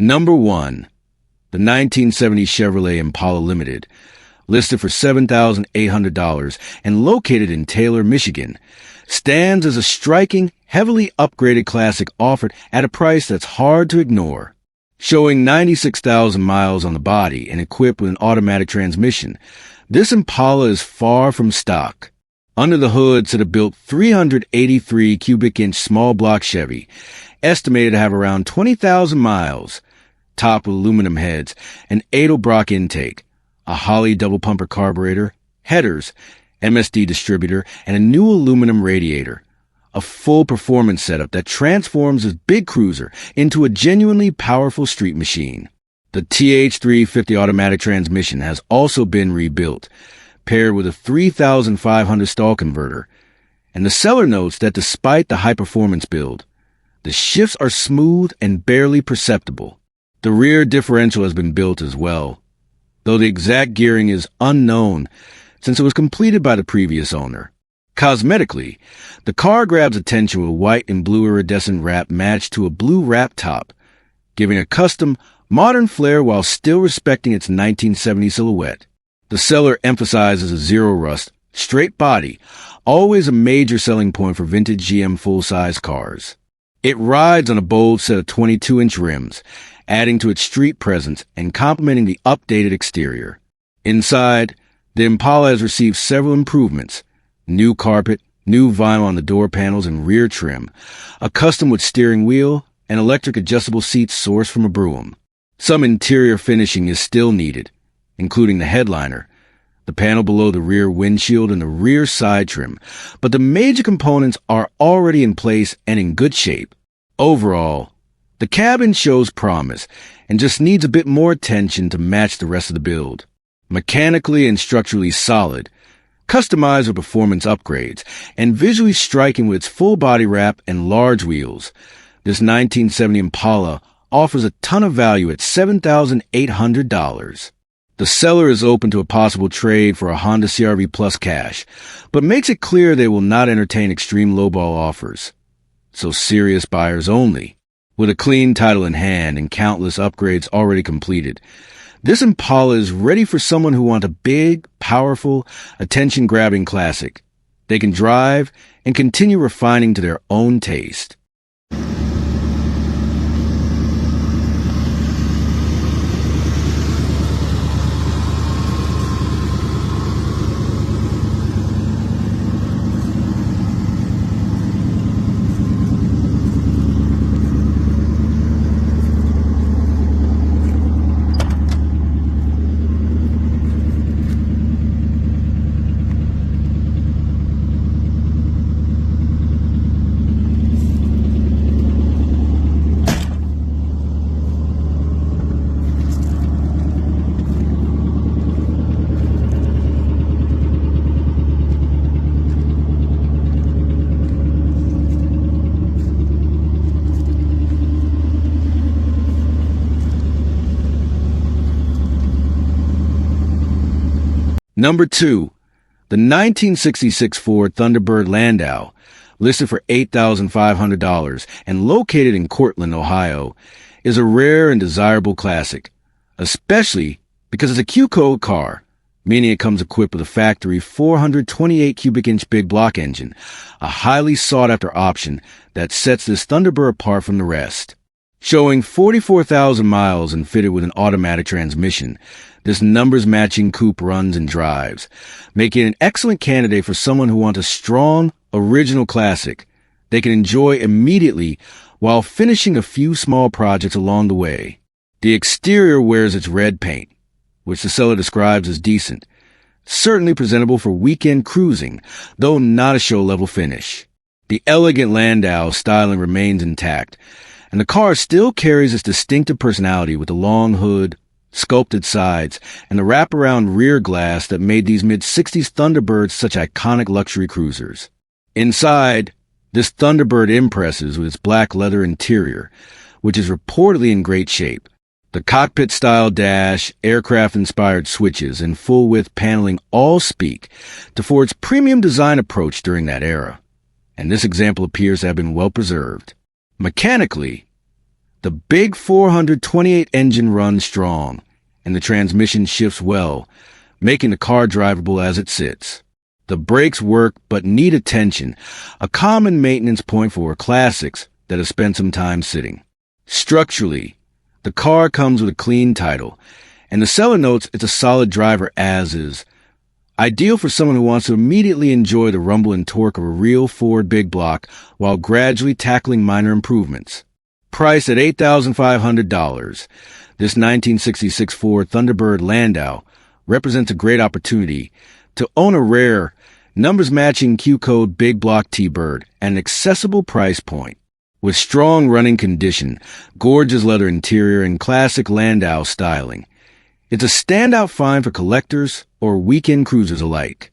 Number 1. The 1970 Chevrolet Impala Limited, listed for $7,800 and located in Taylor, Michigan, stands as a striking, heavily upgraded classic offered at a price that's hard to ignore. Showing 96,000 miles on the body and equipped with an automatic transmission, this Impala is far from stock. Under the hood sit a built 383 cubic inch small block Chevy, estimated to have around 20,000 miles, topped with aluminum heads, an Edelbrock intake, a Holley double pumper carburetor, headers, MSD distributor, and a new aluminum radiator. A full performance setup that transforms this big cruiser into a genuinely powerful street machine. The TH350 automatic transmission has also been rebuilt, paired with a 3,500 stall converter, and the seller notes that despite the high-performance build, the shifts are smooth and barely perceptible. The rear differential has been built as well, though the exact gearing is unknown since it was completed by the previous owner. Cosmetically, the car grabs attention with white and blue iridescent wrap matched to a blue wrap top, giving a custom, modern flair while still respecting its 1970 silhouette. The seller emphasizes a zero-rust, straight body, always a major selling point for vintage GM full-size cars. It rides on a bold set of 22-inch rims, adding to its street presence and complementing the updated exterior. Inside, the Impala has received several improvements: new carpet, new vinyl on the door panels and rear trim, a custom wood steering wheel, and electric adjustable seats sourced from a Brougham. Some interior finishing is still needed, including the headliner, the panel below the rear windshield, and the rear side trim, but the major components are already in place and in good shape. Overall, the cabin shows promise and just needs a bit more attention to match the rest of the build. Mechanically and structurally solid, customized with performance upgrades, and visually striking with its full body wrap and large wheels, this 1970 Impala offers a ton of value at $7,800. The seller is open to a possible trade for a Honda CR-V Plus cash, but makes it clear they will not entertain extreme lowball offers. So serious buyers only. With a clean title in hand and countless upgrades already completed, this Impala is ready for someone who wants a big, powerful, attention-grabbing classic they can drive and continue refining to their own taste. Number 2. The 1966 Ford Thunderbird Landau, listed for $8,500 and located in Cortland, Ohio, is a rare and desirable classic, especially because it's a Q-code car, meaning it comes equipped with a factory 428 cubic inch big block engine, a highly sought-after option that sets this Thunderbird apart from the rest. Showing 44,000 miles and fitted with an automatic transmission, this numbers-matching coupe runs and drives, making it an excellent candidate for someone who wants a strong, original classic they can enjoy immediately while finishing a few small projects along the way. The exterior wears its red paint, which the seller describes as decent, certainly presentable for weekend cruising, though not a show-level finish. The elegant Landau styling remains intact, and the car still carries its distinctive personality with the long hood, sculpted sides, and the wraparound rear glass that made these mid-60s Thunderbirds such iconic luxury cruisers. Inside, this Thunderbird impresses with its black leather interior, which is reportedly in great shape. The cockpit-style dash, aircraft-inspired switches, and full-width paneling all speak to Ford's premium design approach during that era, and this example appears to have been well preserved. Mechanically, The big 428 engine runs strong, and the transmission shifts well, making the car drivable as it sits. The brakes work but need attention, a common maintenance point for classics that have spent some time sitting. Structurally, the car comes with a clean title, and the seller notes it's a solid driver as is. Ideal for someone who wants to immediately enjoy the rumble and torque of a real Ford big block while gradually tackling minor improvements. Priced at $8,500, this 1966 Ford Thunderbird Landau represents a great opportunity to own a rare, numbers-matching Q-code big block T-Bird at an accessible price point. With strong running condition, gorgeous leather interior, and classic Landau styling, it's a standout find for collectors or weekend cruisers alike.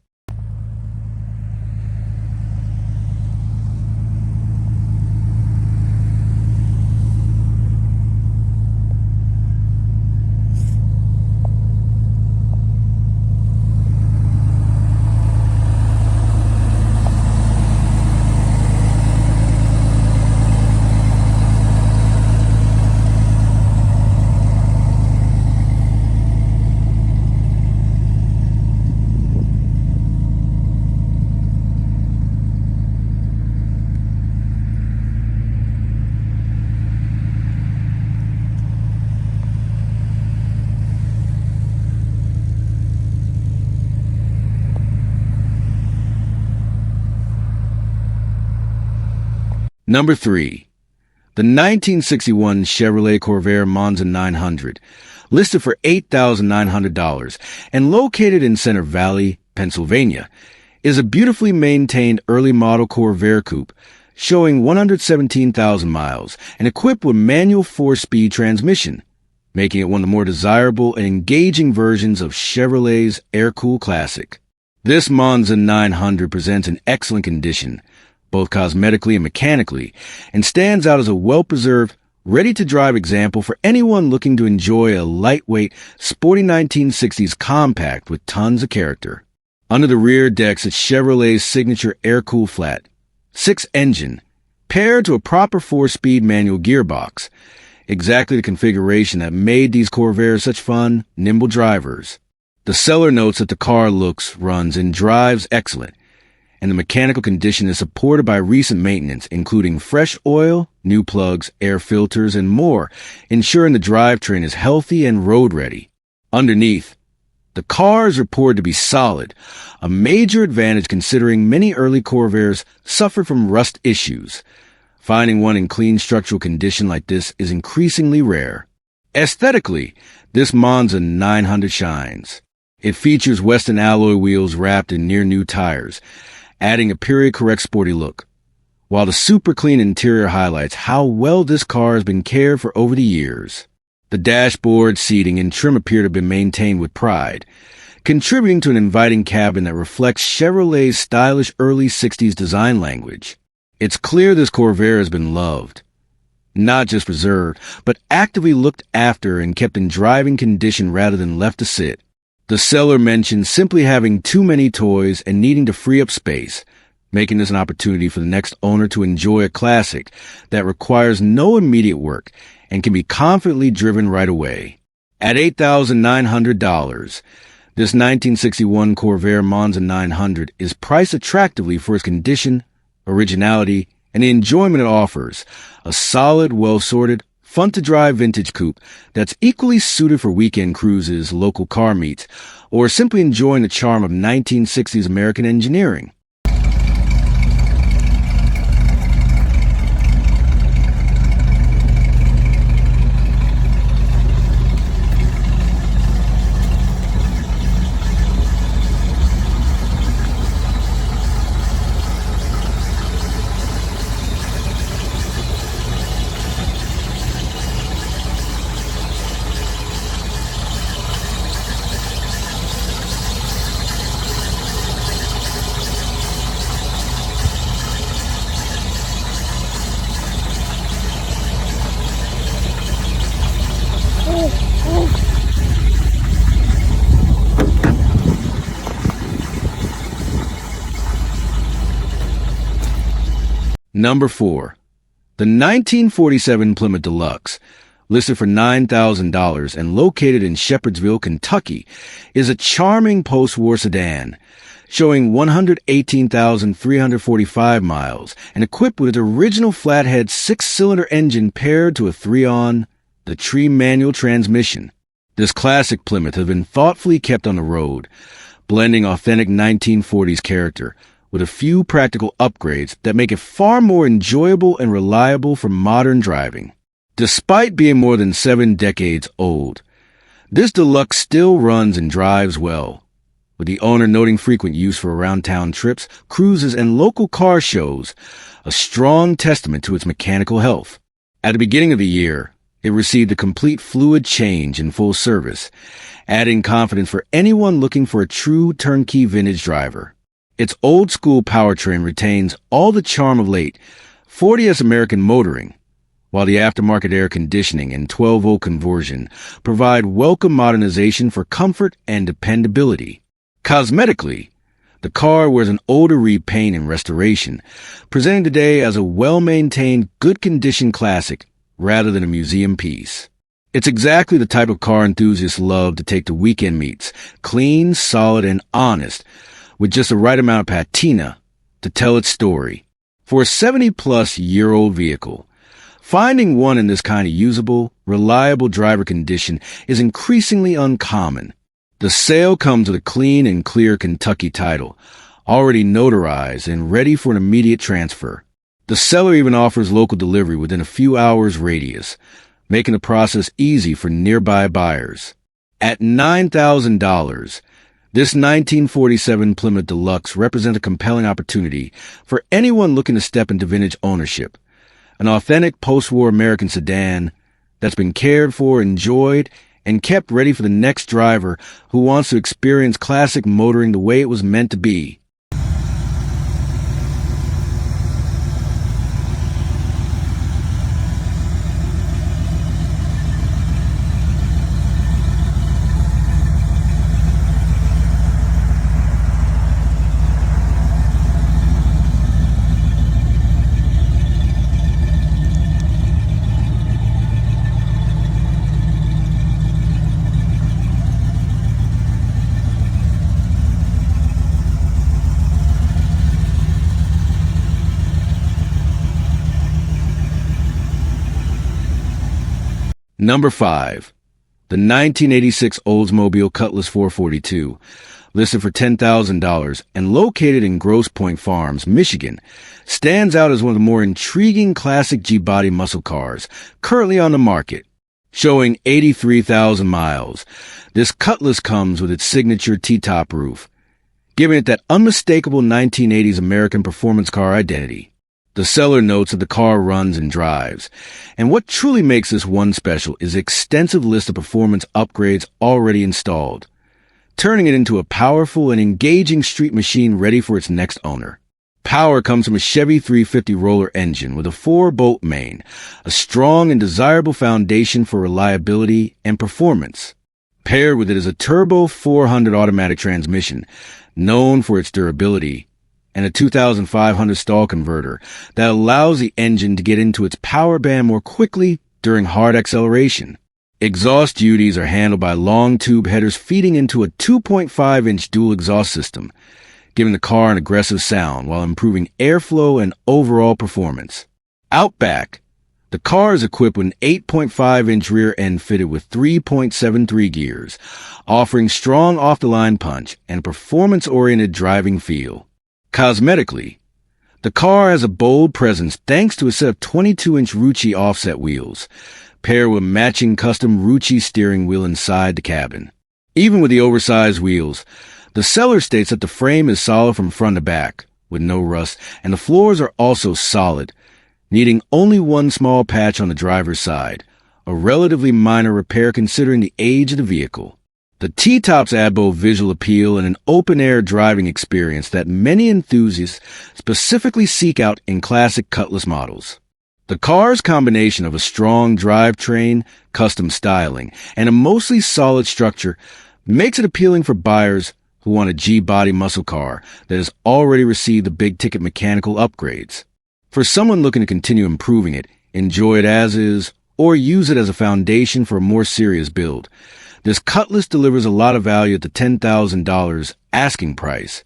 Number 3. The 1961 Chevrolet Corvair Monza 900, listed for $8,900 and located in Center Valley, Pennsylvania, is a beautifully maintained early model Corvair coupe showing 117,000 miles and equipped with manual 4-speed transmission, making it one of the more desirable and engaging versions of Chevrolet's air-cooled classic. This Monza 900 presents in excellent condition, both cosmetically and mechanically, and stands out as a well-preserved, ready-to-drive example for anyone looking to enjoy a lightweight, sporty 1960s compact with tons of character. Under the rear deck sits Chevrolet's signature air-cooled flat 6 engine, paired to a proper 4-speed manual gearbox, exactly the configuration that made these Corvairs such fun, nimble drivers. The seller notes that the car looks, runs, and drives excellent, and the mechanical condition is supported by recent maintenance, including fresh oil, new plugs, air filters, and more, ensuring the drivetrain is healthy and road-ready. Underneath, the car is reported to be solid, a major advantage considering many early Corvairs suffered from rust issues. Finding one in clean structural condition like this is increasingly rare. Aesthetically, this Monza 900 shines. It features Western alloy wheels wrapped in near-new tires, adding a period-correct sporty look, while the super clean interior highlights how well this car has been cared for over the years. The dashboard, seating, and trim appear to have been maintained with pride, contributing to an inviting cabin that reflects Chevrolet's stylish early 60s design language. It's clear this Corvair has been loved, not just preserved, but actively looked after and kept in driving condition rather than left to sit. The seller mentioned simply having too many toys and needing to free up space, making this an opportunity for the next owner to enjoy a classic that requires no immediate work and can be confidently driven right away. At $8,900, this 1961 Corvair Monza 900 is priced attractively for its condition, originality, and the enjoyment it offers, a solid, well-sorted, fun-to-drive vintage coupe that's equally suited for weekend cruises, local car meets, or simply enjoying the charm of 1960s American engineering. Number 4. The 1947 Plymouth Deluxe, listed for $9,000 and located in Shepherdsville, Kentucky, is a charming post-war sedan, showing 118,345 miles and equipped with its original flathead six-cylinder engine paired to a 3-on, the Tree manual transmission. This classic Plymouth has been thoughtfully kept on the road, blending authentic 1940s character with a few practical upgrades that make it far more enjoyable and reliable for modern driving. Despite being more than 7 decades old, this Deluxe still runs and drives well, with the owner noting frequent use for around-town trips, cruises, and local car shows, a strong testament to its mechanical health. At the beginning of the year, it received a complete fluid change in full service, adding confidence for anyone looking for a true turnkey vintage driver. Its old-school powertrain retains all the charm of late 40s American motoring, while the aftermarket air conditioning and 12-volt conversion provide welcome modernization for comfort and dependability. Cosmetically, the car wears an older repaint and restoration, presenting today as a well-maintained, good-condition classic rather than a museum piece. It's exactly the type of car enthusiasts love to take to weekend meets, clean, solid, and honest, with just the right amount of patina to tell its story. For a 70-plus-year-old vehicle, finding one in this kind of usable, reliable driver condition is increasingly uncommon. The sale comes with a clean and clear Kentucky title, already notarized and ready for an immediate transfer. The seller even offers local delivery within a few hours' radius, making the process easy for nearby buyers. At $9,000, this 1947 Plymouth Deluxe represents a compelling opportunity for anyone looking to step into vintage ownership. An authentic post-war American sedan that's been cared for, enjoyed, and kept ready for the next driver who wants to experience classic motoring the way it was meant to be. Number 5. The 1986 Oldsmobile Cutlass 442, listed for $10,000 and located in Grosse Pointe Farms, Michigan, stands out as one of the more intriguing classic G-body muscle cars currently on the market. Showing 83,000 miles, this Cutlass comes with its signature T-top roof, giving it that unmistakable 1980s American performance car identity. The seller notes that the car runs and drives, and what truly makes this one special is the extensive list of performance upgrades already installed, turning it into a powerful and engaging street machine ready for its next owner. Power comes from a Chevy 350 roller engine with a 4-bolt main, a strong and desirable foundation for reliability and performance. Paired with it is a turbo 400 automatic transmission, known for its durability, and a 2,500 stall converter that allows the engine to get into its power band more quickly during hard acceleration. Exhaust duties are handled by long tube headers feeding into a 2.5-inch dual exhaust system, giving the car an aggressive sound while improving airflow and overall performance. Out back, the car is equipped with an 8.5-inch rear end fitted with 3.73 gears, offering strong off-the-line punch and a performance-oriented driving feel. Cosmetically, the car has a bold presence thanks to a set of 22-inch Rucci offset wheels, paired with matching custom Rucci steering wheel inside the cabin. Even with the oversized wheels, the seller states that the frame is solid from front to back, with no rust, and the floors are also solid, needing only one small patch on the driver's side, a relatively minor repair considering the age of the vehicle. The T-tops add both visual appeal and an open-air driving experience that many enthusiasts specifically seek out in classic Cutlass models. The car's combination of a strong drivetrain, custom styling, and a mostly solid structure makes it appealing for buyers who want a G-body muscle car that has already received the big-ticket mechanical upgrades. For someone looking to continue improving it, enjoy it as is, or use it as a foundation for a more serious build, this Cutlass delivers a lot of value at the $10,000 asking price,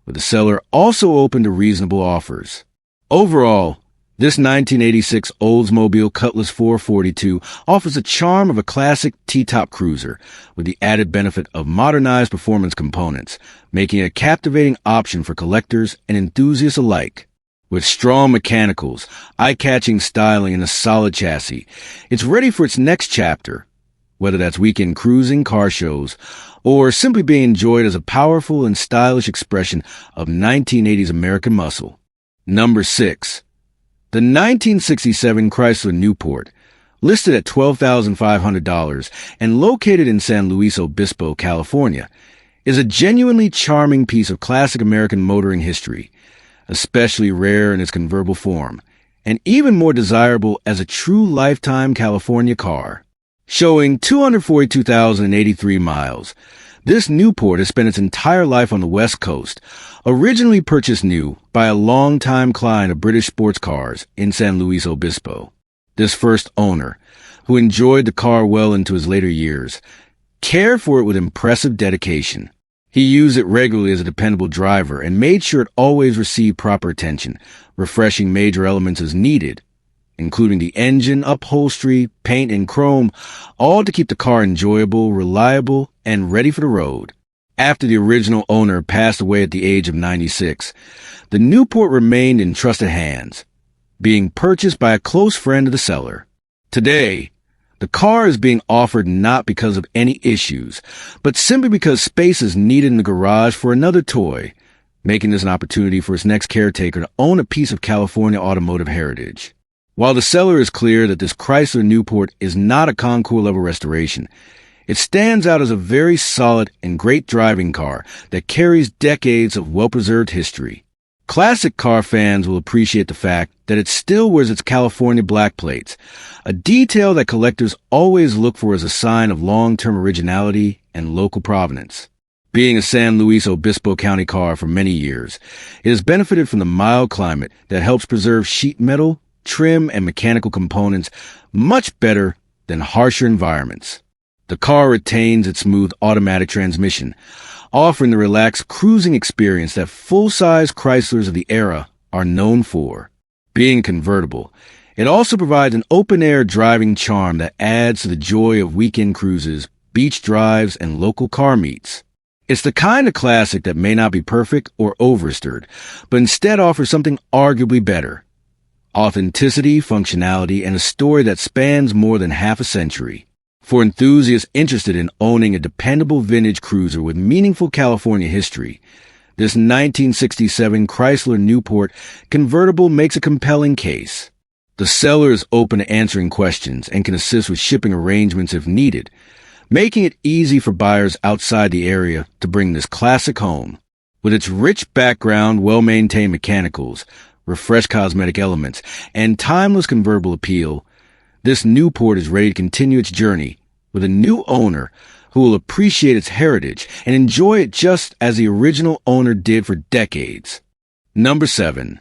with the seller also open to reasonable offers. Overall, this 1986 Oldsmobile Cutlass 442 offers the charm of a classic T-top cruiser with the added benefit of modernized performance components, making it a captivating option for collectors and enthusiasts alike. With strong mechanicals, eye-catching styling, and a solid chassis, it's ready for its next chapter, whether that's weekend cruising, car shows, or simply being enjoyed as a powerful and stylish expression of 1980s American muscle. Number 6. The 1967 Chrysler Newport, listed at $12,500 and located in San Luis Obispo, California, is a genuinely charming piece of classic American motoring history, especially rare in its convertible form, and even more desirable as a true lifetime California car. Showing 242,083 miles, this Newport has spent its entire life on the West Coast, originally purchased new by a longtime client of British sports cars in San Luis Obispo. This first owner, who enjoyed the car well into his later years, cared for it with impressive dedication. He used it regularly as a dependable driver and made sure it always received proper attention, refreshing major elements as needed, including the engine, upholstery, paint, and chrome, all to keep the car enjoyable, reliable, and ready for the road. After the original owner passed away at the age of 96, the Newport remained in trusted hands, being purchased by a close friend of the seller. Today, the car is being offered not because of any issues, but simply because space is needed in the garage for another toy, making this an opportunity for its next caretaker to own a piece of California automotive heritage. While the seller is clear that this Chrysler Newport is not a Concours-level restoration, it stands out as a very solid and great driving car that carries decades of well-preserved history. Classic car fans will appreciate the fact that it still wears its California black plates, a detail that collectors always look for as a sign of long-term originality and local provenance. Being a San Luis Obispo County car for many years, it has benefited from the mild climate that helps preserve sheet metal, trim, and mechanical components much better than harsher environments. The car retains its smooth automatic transmission, offering the relaxed cruising experience that full-size Chryslers of the era are known for. Being convertible, it also provides an open-air driving charm that adds to the joy of weekend cruises, beach drives, and local car meets. It's the kind of classic that may not be perfect or overstirred, but instead offers something arguably better: authenticity, functionality, and a story that spans more than half a century. For enthusiasts interested in owning a dependable vintage cruiser with meaningful California history, this 1967 Chrysler Newport convertible makes a compelling case. The seller is open to answering questions and can assist with shipping arrangements if needed, making it easy for buyers outside the area to bring this classic home. With its rich background, well-maintained mechanicals, refreshed cosmetic elements, and timeless convertible appeal, this Newport is ready to continue its journey with a new owner who will appreciate its heritage and enjoy it just as the original owner did for decades. Number 7.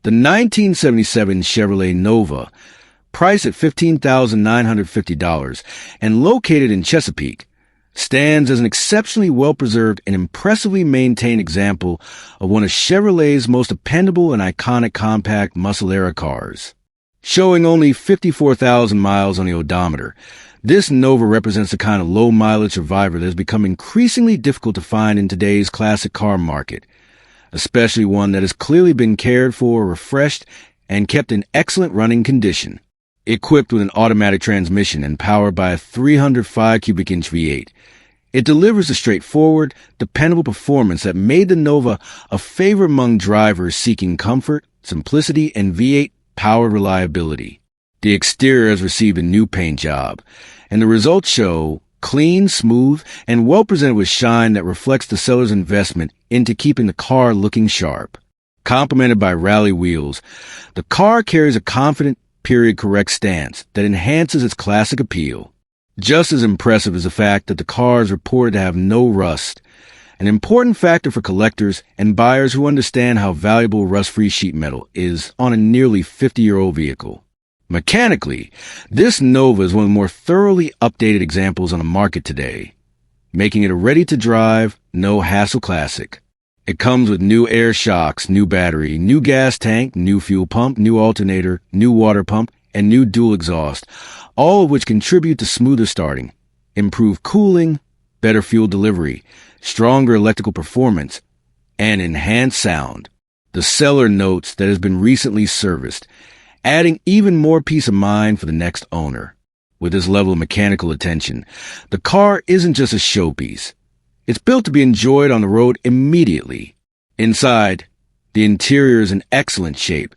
The 1977 Chevrolet Nova, priced at $15,950 and located in Chesapeake, stands as an exceptionally well-preserved and impressively maintained example of one of Chevrolet's most dependable and iconic compact muscle-era cars. Showing only 54,000 miles on the odometer, this Nova represents the kind of low-mileage survivor that has become increasingly difficult to find in today's classic car market, especially one that has clearly been cared for, refreshed, and kept in excellent running condition. Equipped with an automatic transmission and powered by a 305 cubic inch V8, it delivers a straightforward, dependable performance that made the Nova a favorite among drivers seeking comfort, simplicity, and V8 powered reliability. The exterior has received a new paint job, and the results show clean, smooth, and well presented with shine that reflects the seller's investment into keeping the car looking sharp. Complemented by rally wheels, the car carries a confident, period-correct stance that enhances its classic appeal. Just as impressive is the fact that the car is reported to have no rust, An important factor for collectors and buyers who understand how valuable rust-free sheet metal is on a nearly 50-year-old vehicle. Mechanically, this Nova is one of the more thoroughly updated examples on the market today, making it a ready-to-drive, no-hassle classic. It comes with new air shocks, new battery, new gas tank, new fuel pump, new alternator, new water pump, and new dual exhaust, all of which contribute to smoother starting, improved cooling, better fuel delivery, stronger electrical performance, and enhanced sound. The seller notes that it has been recently serviced, adding even more peace of mind for the next owner. With this level of mechanical attention, the car isn't just a showpiece. It's built to be enjoyed on the road immediately. Inside, the interior is in excellent shape,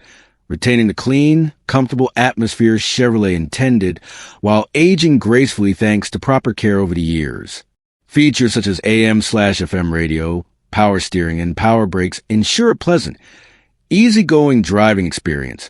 retaining the clean, comfortable atmosphere Chevrolet intended, while aging gracefully thanks to proper care over the years. Features such as AM/FM radio, power steering, and power brakes ensure a pleasant, easygoing driving experience,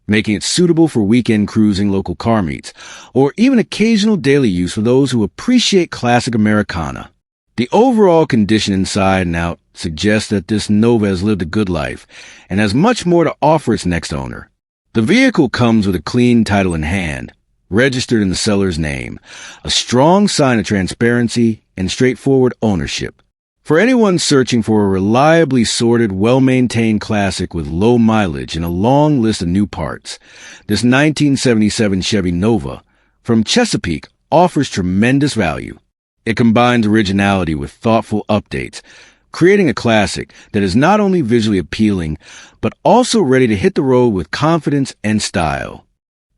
making it suitable for weekend cruising, local car meets, or even occasional daily use for those who appreciate classic Americana. The overall condition inside and out suggests that this Nova has lived a good life and has much more to offer its next owner. The vehicle comes with a clean title in hand, registered in the seller's name, a strong sign of transparency and straightforward ownership. For anyone searching for a reliably sorted, well-maintained classic with low mileage and a long list of new parts, this 1977 Chevy Nova from Chesapeake offers tremendous value. It combines originality with thoughtful updates, creating a classic that is not only visually appealing, but also ready to hit the road with confidence and style.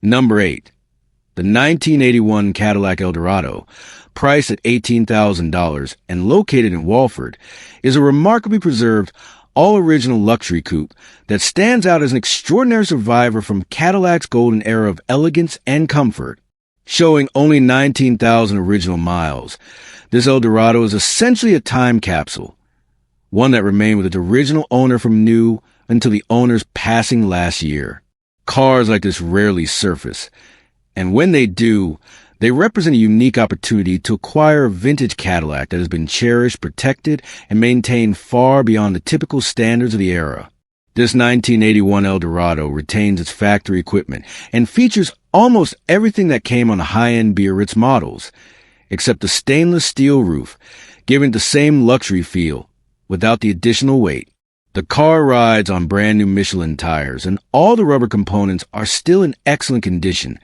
Number 8. The 1981 Cadillac Eldorado, priced at $18,000 and located in Walford, is a remarkably preserved, all-original luxury coupe that stands out as an extraordinary survivor from Cadillac's golden era of elegance and comfort. Showing only 19,000 original miles, this Eldorado is essentially a time capsule, one that remained with its original owner from new until the owner's passing last year. Cars like this rarely surface, and when they do, they represent a unique opportunity to acquire a vintage Cadillac that has been cherished, protected, and maintained far beyond the typical standards of the era. This 1981 Eldorado retains its factory equipment and features almost everything that came on the high-end Biarritz models, except the stainless steel roof, giving it the same luxury feel, without the additional weight. The car rides on brand-new Michelin tires, and all the rubber components are still in excellent condition,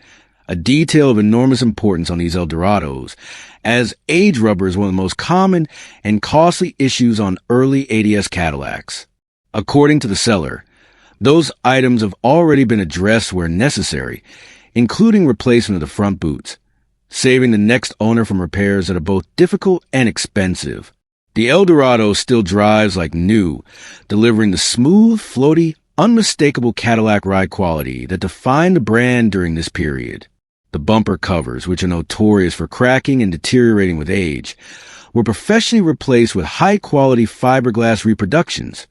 a detail of enormous importance on these Eldorados, as age rubber is one of the most common and costly issues on early ADS Cadillacs. According to the seller, those items have already been addressed where necessary, including replacement of the front boots, saving the next owner from repairs that are both difficult and expensive. The Eldorado still drives like new, delivering the smooth, floaty, unmistakable Cadillac ride quality that defined the brand during this period. The bumper covers, which are notorious for cracking and deteriorating with age, were professionally replaced with high-quality fiberglass reproductions,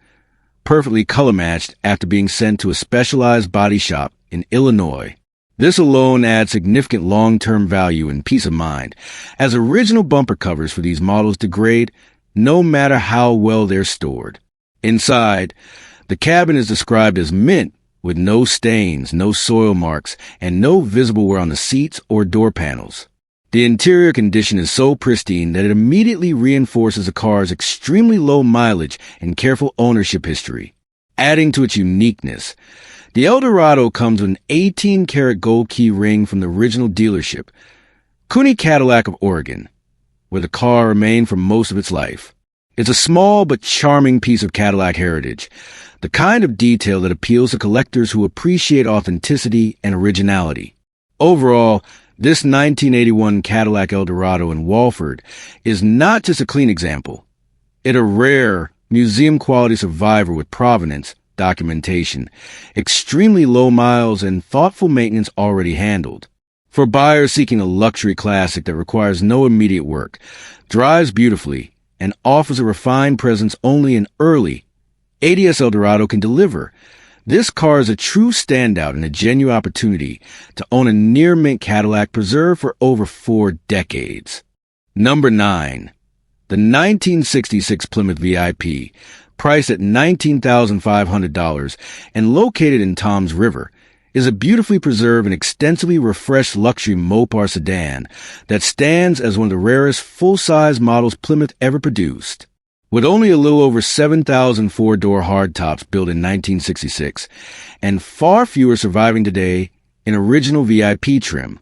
perfectly color-matched after being sent to a specialized body shop in Illinois. This alone adds significant long-term value and peace of mind, as original bumper covers for these models degrade no matter how well they're stored. Inside, the cabin is described as mint, with no stains, no soil marks, and no visible wear on the seats or door panels. The interior condition is so pristine that it immediately reinforces the car's extremely low mileage and careful ownership history. Adding to its uniqueness, the Eldorado comes with an 18-karat gold key ring from the original dealership, Cooney Cadillac of Oregon, where the car remained for most of its life. It's a small but charming piece of Cadillac heritage, the kind of detail that appeals to collectors who appreciate authenticity and originality. Overall, this 1981 Cadillac Eldorado in Walford is not just a clean example. It's a rare, museum-quality survivor with provenance, documentation, extremely low miles, and thoughtful maintenance already handled. For buyers seeking a luxury classic that requires no immediate work, drives beautifully, and offers a refined presence only an early ADS Eldorado can deliver, this car is a true standout and a genuine opportunity to own a near-mint Cadillac preserved for over 4 decades. Number 9. The 1966 Plymouth VIP, priced at $19,500 and located in Toms River, is a beautifully preserved and extensively refreshed luxury Mopar sedan that stands as one of the rarest full-size models Plymouth ever produced. With only a little over 7,000 four-door hardtops built in 1966 and far fewer surviving today in original VIP trim,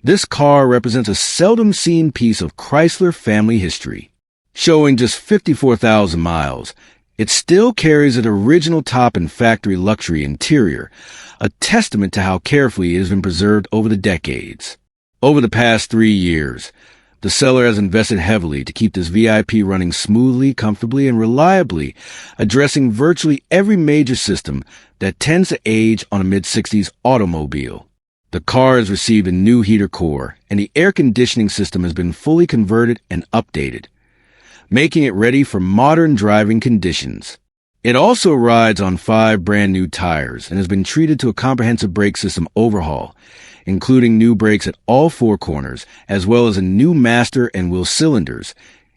this car represents a seldom-seen piece of Chrysler family history. Showing just 54,000 miles, it still carries an original top and factory luxury interior, a testament to how carefully it has been preserved over the decades. Over the past 3 years, the seller has invested heavily to keep this VIP running smoothly, comfortably, and reliably, addressing virtually every major system that tends to age on a mid-60s automobile. The car has received a new heater core, and the air conditioning system has been fully converted and updated, making it ready for modern driving conditions. It also rides on 5 brand new tires and has been treated to a comprehensive brake system overhaul, including new brakes at all 4 corners, as well as a new master and wheel cylinders,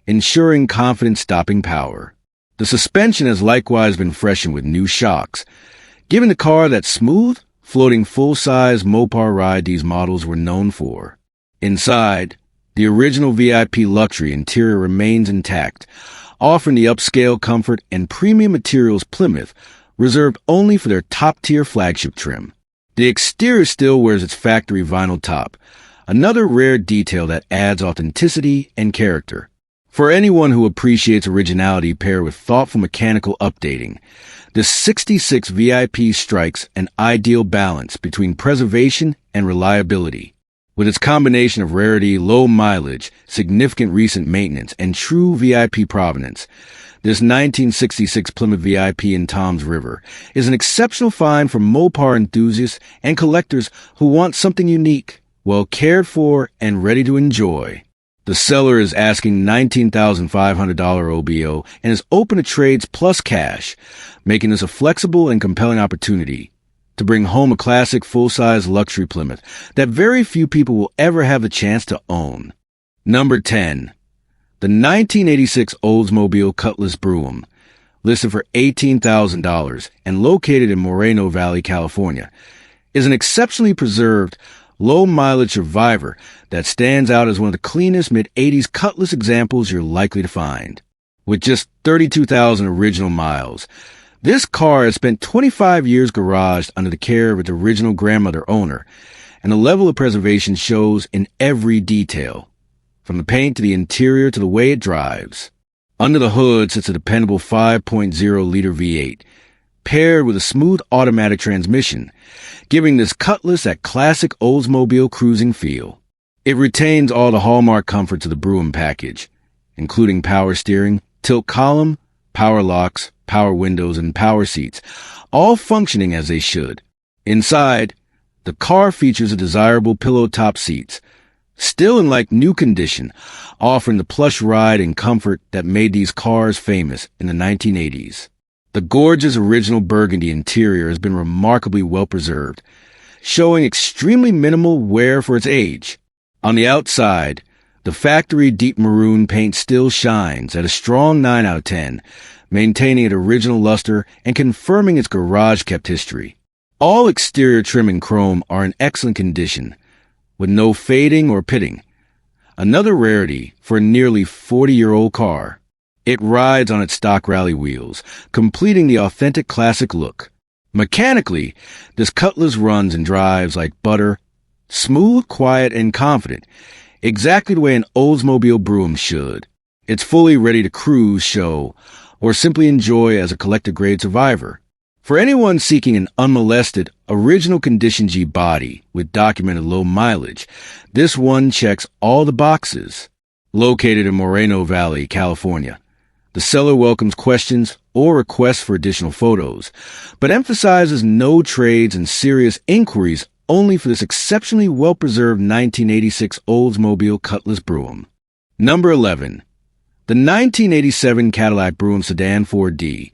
ensuring confident stopping power. The suspension has likewise been freshened with new shocks, giving the car that smooth, floating full-size Mopar ride these models were known for. Inside, the original VIP luxury interior remains intact, offering the upscale comfort and premium materials Plymouth reserved only for their top-tier flagship trim. The exterior still wears its factory vinyl top, another rare detail that adds authenticity and character. For anyone who appreciates originality paired with thoughtful mechanical updating, the 66 VIP strikes an ideal balance between preservation and reliability. With its combination of rarity, low mileage, significant recent maintenance, and true VIP provenance, this 1966 Plymouth VIP in Toms River is an exceptional find for Mopar enthusiasts and collectors who want something unique, well cared for, and ready to enjoy. The seller is asking $19,500 OBO and is open to trades plus cash, making this a flexible and compelling opportunity to bring home a classic full-size luxury Plymouth that very few people will ever have the chance to own. Number 10. The 1986 Oldsmobile Cutlass Brougham, listed for $18,000 and located in Moreno Valley, California, is an exceptionally preserved, low-mileage survivor that stands out as one of the cleanest mid-80s Cutlass examples you're likely to find. With just 32,000 original miles, this car has spent 25 years garaged under the care of its original grandmother owner, and the level of preservation shows in every detail, from the paint to the interior to the way it drives. Under the hood sits a dependable 5.0-liter V8, paired with a smooth automatic transmission, giving this Cutlass that classic Oldsmobile cruising feel. It retains all the hallmark comforts of the Brougham package, including power steering, tilt column, power locks, power windows, and power seats, all functioning as they should. Inside, the car features a desirable pillow-top seats, still in like new condition, offering the plush ride and comfort that made these cars famous in the 1980s. The gorgeous original burgundy interior has been remarkably well preserved, showing extremely minimal wear for its age. On the outside, the factory deep maroon paint still shines at a strong 9 out of 10, maintaining its original luster and confirming its garage-kept history. All exterior trim and chrome are in excellent condition, with no fading or pitting, another rarity for a nearly 40-year-old car. It rides on its stock rally wheels, completing the authentic classic look. Mechanically, this Cutlass runs and drives like butter, smooth, quiet, and confident, exactly the way an Oldsmobile Brougham should. It's fully ready to cruise, show, or simply enjoy as a collector-grade survivor. For anyone seeking an unmolested, original condition G body with documented low mileage, this one checks all the boxes. Located in Moreno Valley, California, the seller welcomes questions or requests for additional photos, but emphasizes no trades and serious inquiries only for this exceptionally well-preserved 1986 Oldsmobile Cutlass Brougham. Number 11. The 1987 Cadillac Brougham Sedan 4D,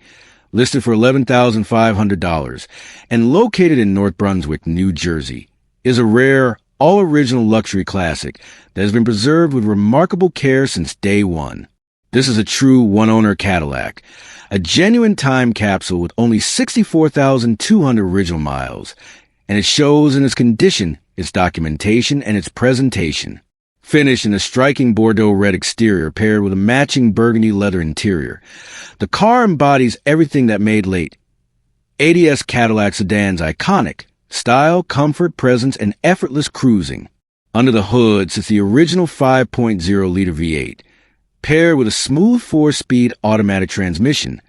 listed for $11,500 and located in North Brunswick, New Jersey, is a rare, all-original luxury classic that has been preserved with remarkable care since day one. This is a true one-owner Cadillac, a genuine time capsule with only 64,200 original miles, and it shows in its condition, its documentation, and its presentation. Finished in a striking Bordeaux red exterior paired with a matching burgundy leather interior, the car embodies everything that made late 80s Cadillac sedans iconic: style, comfort, presence, and effortless cruising. Under the hood sits the original 5.0-liter V8, paired with a smooth 4-speed automatic transmission,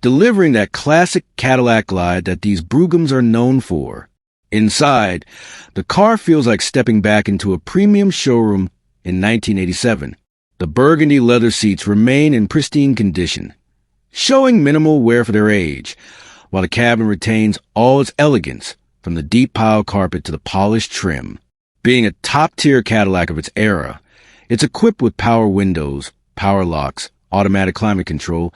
delivering that classic Cadillac glide that these Brughems are known for. Inside, the car feels like stepping back into a premium showroom in 1987. The burgundy leather seats remain in pristine condition, showing minimal wear for their age, while the cabin retains all its elegance, from the deep pile carpet to the polished trim. Being a top-tier Cadillac of its era, it's equipped with power windows, power locks, automatic climate control,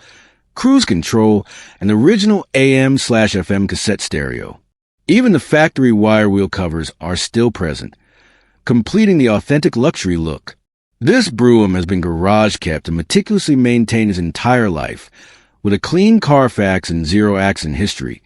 cruise control, and the original AM/FM cassette stereo. Even the factory wire wheel covers are still present, completing the authentic luxury look. This Brougham has been garage kept and meticulously maintained his entire life, with a clean Carfax and zero accident history,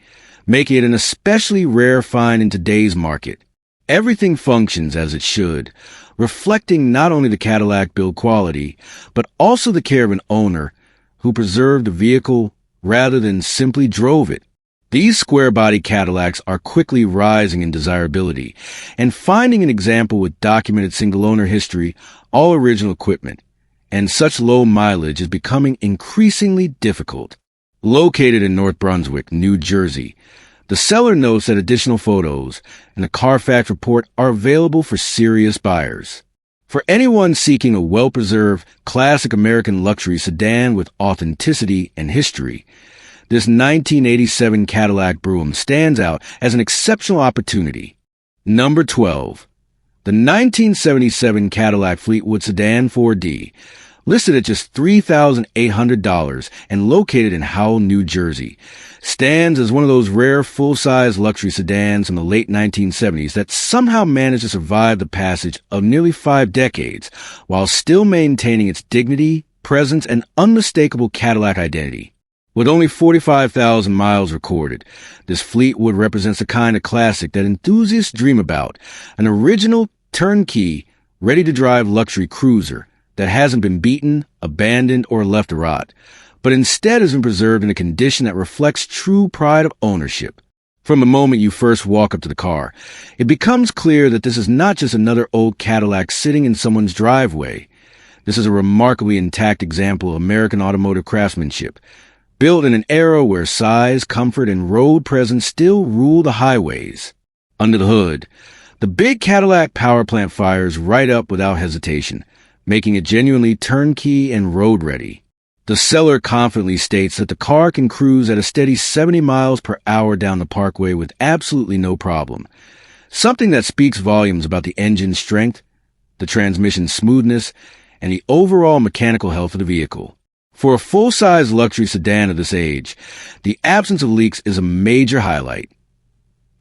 making it an especially rare find in today's market. Everything functions as it should, reflecting not only the Cadillac build quality, but also the care of an owner who preserved the vehicle rather than simply drove it. These square-body Cadillacs are quickly rising in desirability, and finding an example with documented single-owner history, all original equipment, and such low mileage is becoming increasingly difficult. Located in North Brunswick, New Jersey, the seller notes that additional photos and a Carfax report are available for serious buyers. For anyone seeking a well-preserved, classic American luxury sedan with authenticity and history, this 1987 Cadillac Brougham stands out as an exceptional opportunity. Number 12. The 1977 Cadillac Fleetwood Sedan 4D, listed at just $3,800 and located in Howell, New Jersey, stands as one of those rare full-size luxury sedans from the late 1970s that somehow managed to survive the passage of nearly 5 decades while still maintaining its dignity, presence, and unmistakable Cadillac identity. With only 45,000 miles recorded, this Fleetwood represents the kind of classic that enthusiasts dream about, an original, turnkey, ready-to-drive luxury cruiser that hasn't been beaten, abandoned, or left to rot, but instead has been preserved in a condition that reflects true pride of ownership. From the moment you first walk up to the car, it becomes clear that this is not just another old Cadillac sitting in someone's driveway. This is a remarkably intact example of American automotive craftsmanship, built in an era where size, comfort, and road presence still rule the highways. Under the hood, the big Cadillac power plant fires right up without hesitation, making it genuinely turnkey and road-ready. The seller confidently states that the car can cruise at a steady 70 miles per hour down the parkway with absolutely no problem, something that speaks volumes about the engine's strength, the transmission's smoothness, and the overall mechanical health of the vehicle. For a full-size luxury sedan of this age, the absence of leaks is a major highlight.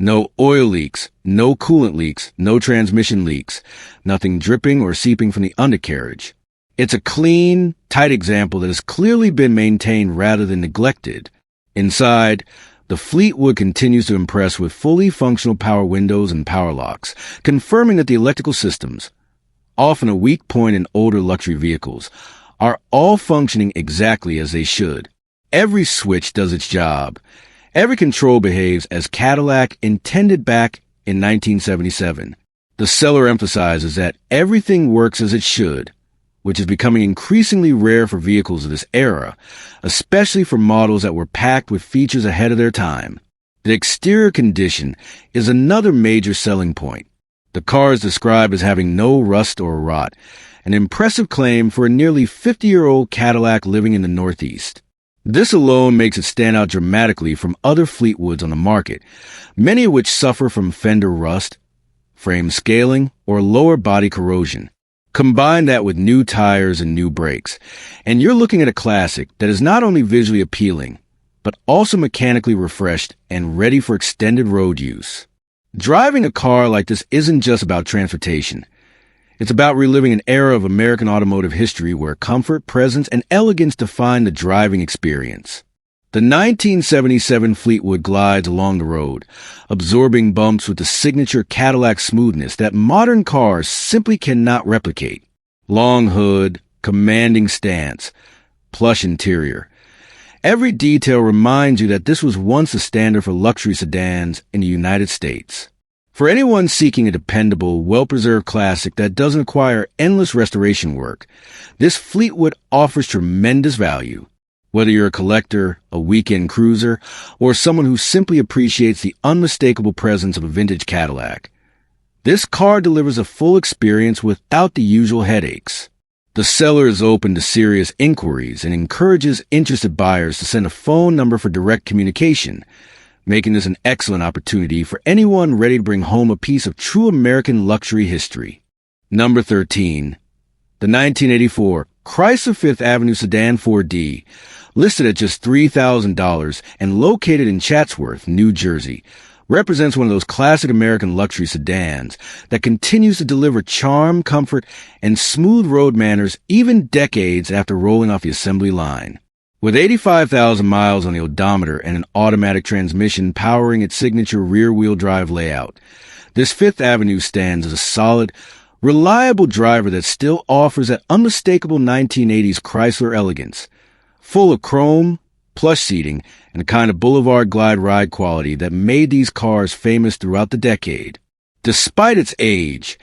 No oil leaks, no coolant leaks, no transmission leaks, nothing dripping or seeping from the undercarriage. It's a clean, tight example that has clearly been maintained rather than neglected. Inside, the Fleetwood continues to impress with fully functional power windows and power locks, confirming that the electrical systems, often a weak point in older luxury vehicles, are all functioning exactly as they should. Every switch does its job. Every control behaves as Cadillac intended back in 1977. The seller emphasizes that everything works as it should, which is becoming increasingly rare for vehicles of this era, especially for models that were packed with features ahead of their time. The exterior condition is another major selling point. The car is described as having no rust or rot, an impressive claim for a nearly 50-year-old Cadillac living in the Northeast. This alone makes it stand out dramatically from other Fleetwoods on the market, many of which suffer from fender rust, frame scaling, or lower body corrosion. Combine that with new tires and new brakes, and you're looking at a classic that is not only visually appealing, but also mechanically refreshed and ready for extended road use. Driving a car like this isn't just about transportation. It's about reliving an era of American automotive history where comfort, presence, and elegance define the driving experience. The 1977 Fleetwood glides along the road, absorbing bumps with the signature Cadillac smoothness that modern cars simply cannot replicate. Long hood, commanding stance, plush interior. Every detail reminds you that this was once a standard for luxury sedans in the United States. For anyone seeking a dependable, well-preserved classic that doesn't require endless restoration work, this Fleetwood offers tremendous value. Whether you're a collector, a weekend cruiser, or someone who simply appreciates the unmistakable presence of a vintage Cadillac, this car delivers a full experience without the usual headaches. The seller is open to serious inquiries and encourages interested buyers to send a phone number for direct communication, making this an excellent opportunity for anyone ready to bring home a piece of true American luxury history. Number 13. The 1984 Chrysler Fifth Avenue Sedan 4D, listed at just $3,000 and located in Chatsworth, New Jersey, represents one of those classic American luxury sedans that continues to deliver charm, comfort, and smooth road manners even decades after rolling off the assembly line. With 85,000 miles on the odometer and an automatic transmission powering its signature rear-wheel drive layout, this Fifth Avenue stands as a solid, reliable driver that still offers that unmistakable 1980s Chrysler elegance, full of chrome, plush seating, and the kind of boulevard glide ride quality that made these cars famous throughout the decade. Despite its age,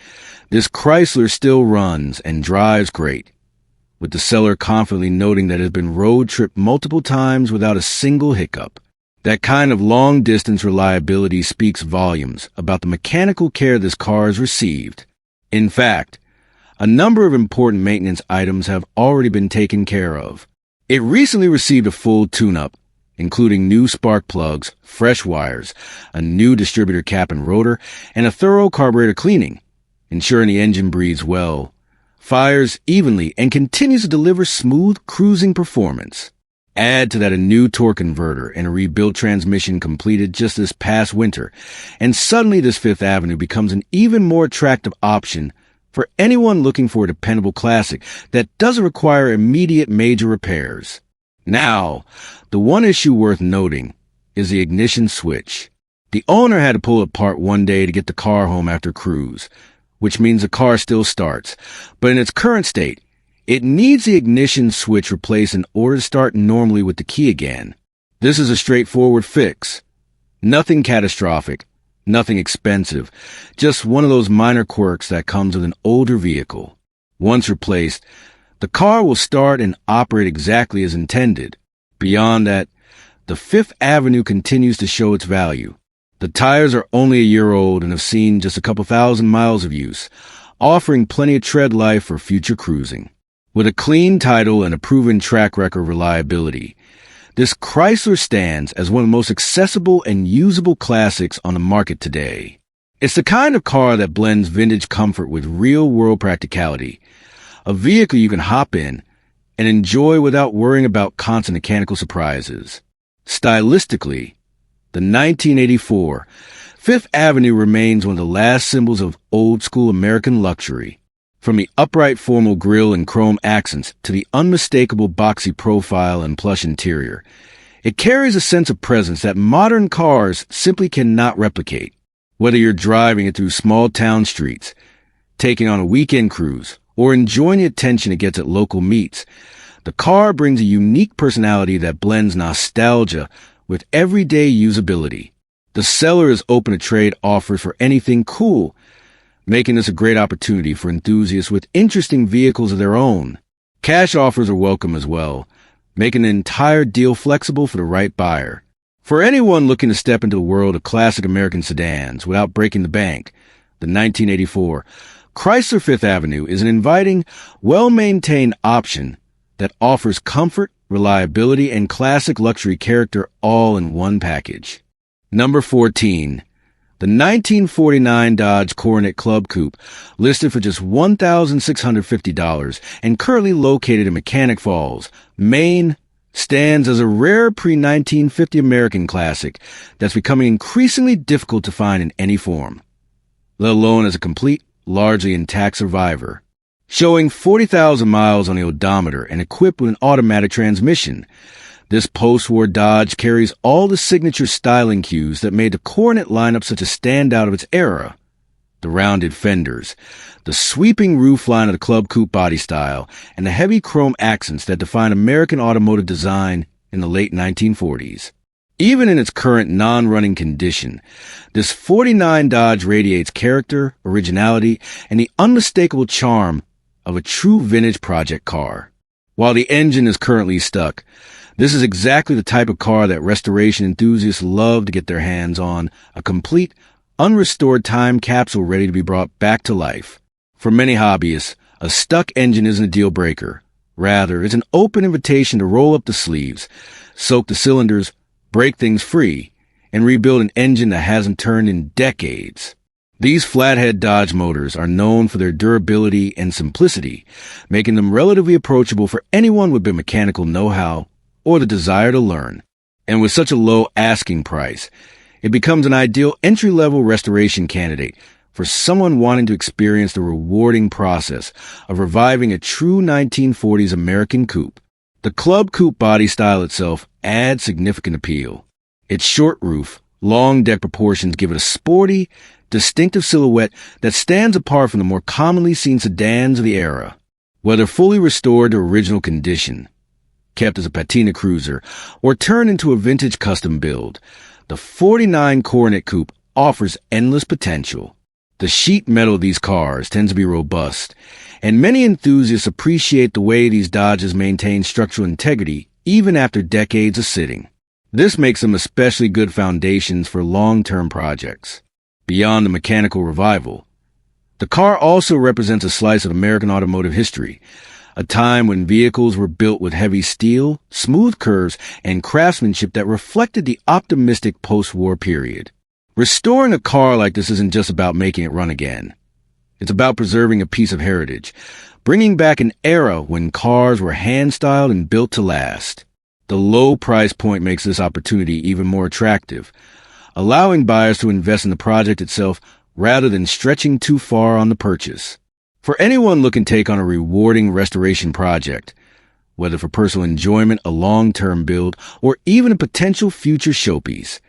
this Chrysler still runs and drives great, with the seller confidently noting that it has been road-tripped multiple times without a single hiccup. That kind of long-distance reliability speaks volumes about the mechanical care this car has received. In fact, a number of important maintenance items have already been taken care of. It recently received a full tune-up, including new spark plugs, fresh wires, a new distributor cap and rotor, and a thorough carburetor cleaning, ensuring the engine breathes well, fires evenly, and continues to deliver smooth cruising performance. Add to that a new torque converter and a rebuilt transmission completed just this past winter, and suddenly this Fifth Avenue becomes an even more attractive option for anyone looking for a dependable classic that doesn't require immediate major repairs. Now, the one issue worth noting is the ignition switch. The owner had to pull it apart one day to get the car home after a cruise, which means the car still starts, but in its current state, it needs the ignition switch replaced in order to start normally with the key again. This is a straightforward fix. Nothing catastrophic, nothing expensive, just one of those minor quirks that comes with an older vehicle. Once replaced, the car will start and operate exactly as intended. Beyond that, the Fifth Avenue continues to show its value. The tires are only a year old and have seen just a couple thousand miles of use, offering plenty of tread life for future cruising. With a clean title and a proven track record of reliability, this Chrysler stands as one of the most accessible and usable classics on the market today. It's the kind of car that blends vintage comfort with real-world practicality, a vehicle you can hop in and enjoy without worrying about constant mechanical surprises. Stylistically, the 1984 Fifth Avenue remains one of the last symbols of old-school American luxury. From the upright formal grille and chrome accents to the unmistakable boxy profile and plush interior, it carries a sense of presence that modern cars simply cannot replicate. Whether you're driving it through small town streets, taking on a weekend cruise, or enjoying the attention it gets at local meets, the car brings a unique personality that blends nostalgia with everyday usability. The seller is open to trade offers for anything cool, making this a great opportunity for enthusiasts with interesting vehicles of their own. Cash offers are welcome as well, making the entire deal flexible for the right buyer. For anyone looking to step into the world of classic American sedans without breaking the bank, the 1984 Chrysler Fifth Avenue is an inviting, well-maintained option that offers comfort, reliability, and classic luxury character all in one package. Number 14. The 1949 Dodge Coronet Club Coupe, listed for just $1,650 and currently located in Mechanic Falls, Maine, stands as a rare pre-1950 American classic that's becoming increasingly difficult to find in any form, let alone as a complete, largely intact survivor. Showing 40,000 miles on the odometer and equipped with an automatic transmission, this post-war Dodge carries all the signature styling cues that made the Coronet lineup such a standout of its era. The rounded fenders, the sweeping roofline of the Club Coupe body style, and the heavy chrome accents that define American automotive design in the late 1940s. Even in its current non-running condition, this 49 Dodge radiates character, originality, and the unmistakable charm of a true vintage project car. While the engine is currently stuck, this is exactly the type of car that restoration enthusiasts love to get their hands on, a complete, unrestored time capsule ready to be brought back to life. For many hobbyists, a stuck engine isn't a deal breaker. Rather, it's an open invitation to roll up the sleeves, soak the cylinders, break things free, and rebuild an engine that hasn't turned in decades. These flathead Dodge motors are known for their durability and simplicity, making them relatively approachable for anyone with mechanical know-how or the desire to learn. And with such a low asking price, it becomes an ideal entry-level restoration candidate for someone wanting to experience the rewarding process of reviving a true 1940s American coupe. The Club Coupe body style itself adds significant appeal. Its short roof, long deck proportions give it a sporty, distinctive silhouette that stands apart from the more commonly seen sedans of the era. Whether fully restored to original condition, kept as a patina cruiser, or turned into a vintage custom build, the 49 Coronet Coupe offers endless potential. The sheet metal of these cars tends to be robust, and many enthusiasts appreciate the way these Dodges maintain structural integrity even after decades of sitting. This makes them especially good foundations for long-term projects. Beyond the mechanical revival, the car also represents a slice of American automotive history, a time when vehicles were built with heavy steel, smooth curves, and craftsmanship that reflected the optimistic post-war period. Restoring a car like this isn't just about making it run again. It's about preserving a piece of heritage, bringing back an era when cars were hand-styled and built to last. The low price point makes this opportunity even more attractive, allowing buyers to invest in the project itself rather than stretching too far on the purchase. For anyone looking to take on a rewarding restoration project, whether for personal enjoyment, a long-term build, or even a potential future showpiece,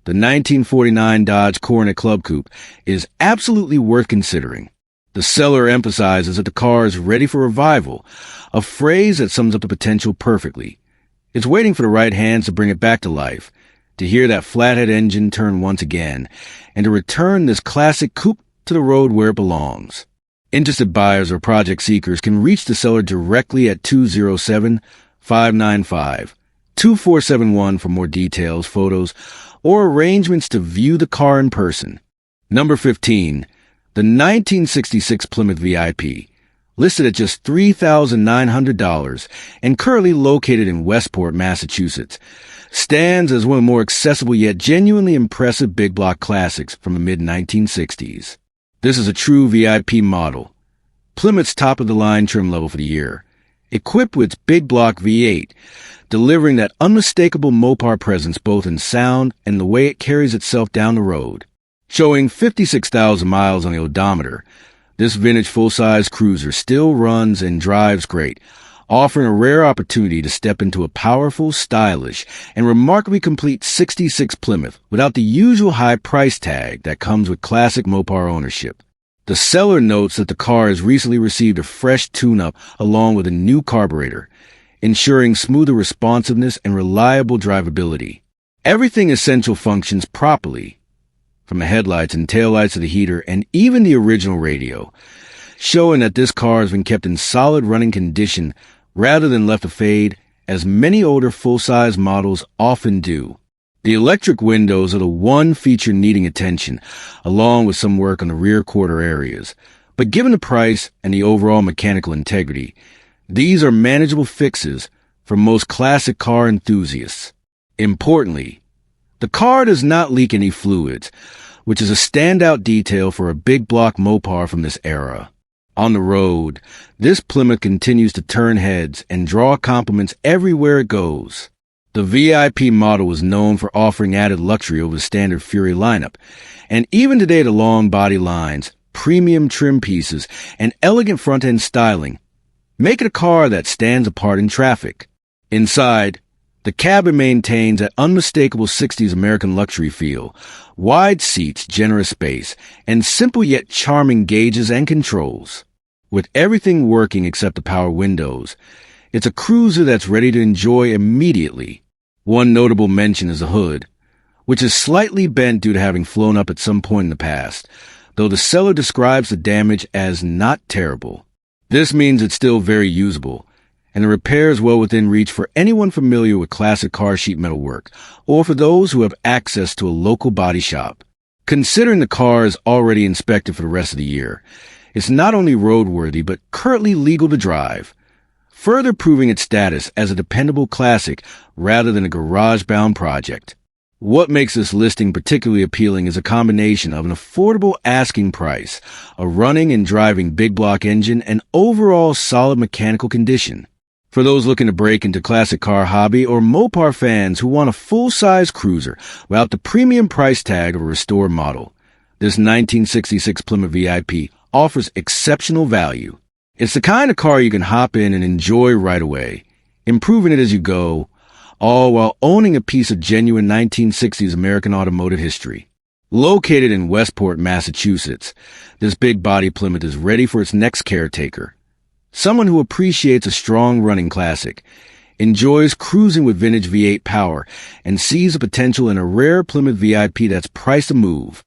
the 1949 Dodge Coronet Club Coupe is absolutely worth considering. The seller emphasizes that the car is ready for revival, a phrase that sums up the potential perfectly. It's waiting for the right hands to bring it back to life, to hear that flathead engine turn once again, and to return this classic coupe to the road where it belongs. Interested buyers or project seekers can reach the seller directly at 207-595-2471 for more details, photos, or arrangements to view the car in person. Number 15, the 1966 Plymouth VIP, listed at just $3,900 and currently located in Westport, Massachusetts, stands as one of the more accessible yet genuinely impressive big block classics from the mid-1960s. This is a true VIP model, Plymouth's top-of-the-line trim level for the year, equipped with its big block V8, delivering that unmistakable Mopar presence both in sound and the way it carries itself down the road. Showing 56,000 miles on the odometer, this vintage full-size cruiser still runs and drives great, offering a rare opportunity to step into a powerful, stylish, and remarkably complete 66 Plymouth without the usual high price tag that comes with classic Mopar ownership. The seller notes that the car has recently received a fresh tune-up along with a new carburetor, ensuring smoother responsiveness and reliable drivability. Everything essential functions properly, from the headlights and taillights to the heater and even the original radio, showing that this car has been kept in solid running condition rather than left to fade, as many older full-size models often do. The electric windows are the one feature needing attention, along with some work on the rear quarter areas. But given the price and the overall mechanical integrity, these are manageable fixes for most classic car enthusiasts. Importantly, the car does not leak any fluids, which is a standout detail for a big block Mopar from this era. On the road, this Plymouth continues to turn heads and draw compliments everywhere it goes. The VIP model was known for offering added luxury over the standard Fury lineup, and even today the long body lines, premium trim pieces, and elegant front-end styling make it a car that stands apart in traffic. Inside, the cabin maintains that unmistakable 60s American luxury feel, wide seats, generous space, and simple yet charming gauges and controls. With everything working except the power windows, it's a cruiser that's ready to enjoy immediately. One notable mention is the hood, which is slightly bent due to having flown up at some point in the past, though the seller describes the damage as not terrible. This means it's still very usable, and the repair is well within reach for anyone familiar with classic car sheet metal work, or for those who have access to a local body shop. Considering the car is already inspected for the rest of the year, it's not only roadworthy but currently legal to drive, further proving its status as a dependable classic rather than a garage-bound project. What makes this listing particularly appealing is a combination of an affordable asking price, a running and driving big block engine, and overall solid mechanical condition. For those looking to break into classic car hobby or Mopar fans who want a full-size cruiser without the premium price tag of a restored model, this 1966 Plymouth VIP offers exceptional value. It's the kind of car you can hop in and enjoy right away, improving it as you go, all while owning a piece of genuine 1960s American automotive history. Located in Westport, Massachusetts, this big body Plymouth is ready for its next caretaker. Someone who appreciates a strong running classic, enjoys cruising with vintage V8 power, and sees the potential in a rare Plymouth VIP that's priced to move.